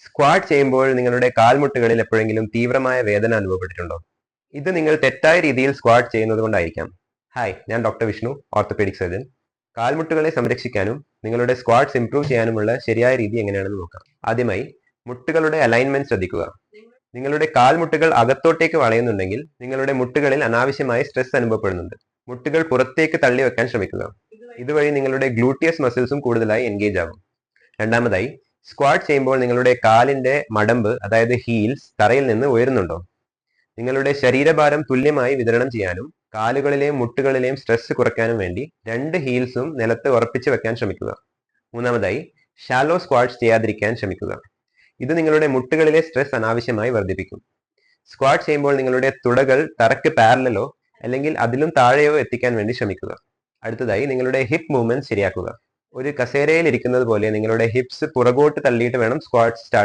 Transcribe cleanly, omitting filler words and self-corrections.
Squat ചെയ്യുമ്പോൾ നിങ്ങളുടെ കാൽമുട്ടുകളിൽ എപ്പോഴെങ്കിലും തീവ്രമായ വേദന അനുഭവപ്പെട്ടിട്ടുണ്ടോ? ഇത് നിങ്ങൾ തെറ്റായ രീതിയിൽ സ്ക്വാട്ട് ചെയ്യുന്നത് കൊണ്ടായിരിക്കാം. ഹായ്, ഞാൻ ഡോക്ടർ വിഷ്ണു, ഓർത്തോപീഡിക് സർജൻ. കാൽമുട്ടുകളെ സംരക്ഷിക്കാനും നിങ്ങളുടെ സ്ക്വാട്ട്സ് ഇംപ്രൂവ് ചെയ്യാനുമുള്ള ശരിയായ രീതി എങ്ങനെയാണെന്ന് നോക്കാം. ആദ്യമായി മുട്ടുകളുടെ അലൈൻമെന്റ് ശ്രദ്ധിക്കുക. നിങ്ങളുടെ കാൽമുട്ടുകൾ അകത്തോട്ടേക്ക് വളയുന്നുണ്ടെങ്കിൽ നിങ്ങളുടെ മുട്ടുകളിൽ അനാവശ്യമായ സ്ട്രെസ് അനുഭവപ്പെടുന്നുണ്ട്. മുട്ടുകൾ പുറത്തേക്ക് തള്ളി വെക്കാൻ ശ്രമിക്കുക. ഇതുവഴി നിങ്ങളുടെ ഗ്ലൂട്ടിയസ് മസിൽസും കൂടുതലായി എൻഗേജ് ആകും. രണ്ടാമതായി, സ്ക്വാട്ട് ചെയ്യുമ്പോൾ നിങ്ങളുടെ കാലിന്റെ മടമ്പ്, അതായത് ഹീൽസ്, തറയിൽ നിന്ന് ഉയരുന്നുണ്ടോ? നിങ്ങളുടെ ശരീരഭാരം തുല്യമായി വിതരണം ചെയ്യാനും കാലുകളിലെയും മുട്ടുകളിലെയും സ്ട്രെസ് കുറയ്ക്കാനും വേണ്ടി രണ്ട് ഹീൽസും നിലത്ത് ഉറപ്പിച്ച് വെക്കാൻ ശ്രമിക്കുക. മൂന്നാമതായി, ഷാലോ സ്ക്വാട്ട്സ് ചെയ്യാതിരിക്കാൻ ശ്രമിക്കുക. ഇത് നിങ്ങളുടെ മുട്ടുകളിലെ സ്ട്രെസ് അനാവശ്യമായി വർദ്ധിപ്പിക്കും. സ്ക്വാട്ട് ചെയ്യുമ്പോൾ നിങ്ങളുടെ തുടകൾ തറയ്ക്ക് പാരലലോ അല്ലെങ്കിൽ അതിലും താഴെയോ എത്തിക്കാൻ വേണ്ടി ശ്രമിക്കുക. അടുത്തതായി, നിങ്ങളുടെ ഹിപ്പ് മൂവ്മെന്റ് ശരിയാക്കുക. ഒരു കസേരയിൽ ഇരിക്കുന്നത് പോലെ നിങ്ങളുടെ ഹിപ്സ് പുറകോട്ട് തള്ളിയിട്ട് വേണം സ്ക്വാട്ട് സ്റ്റാർട്ട്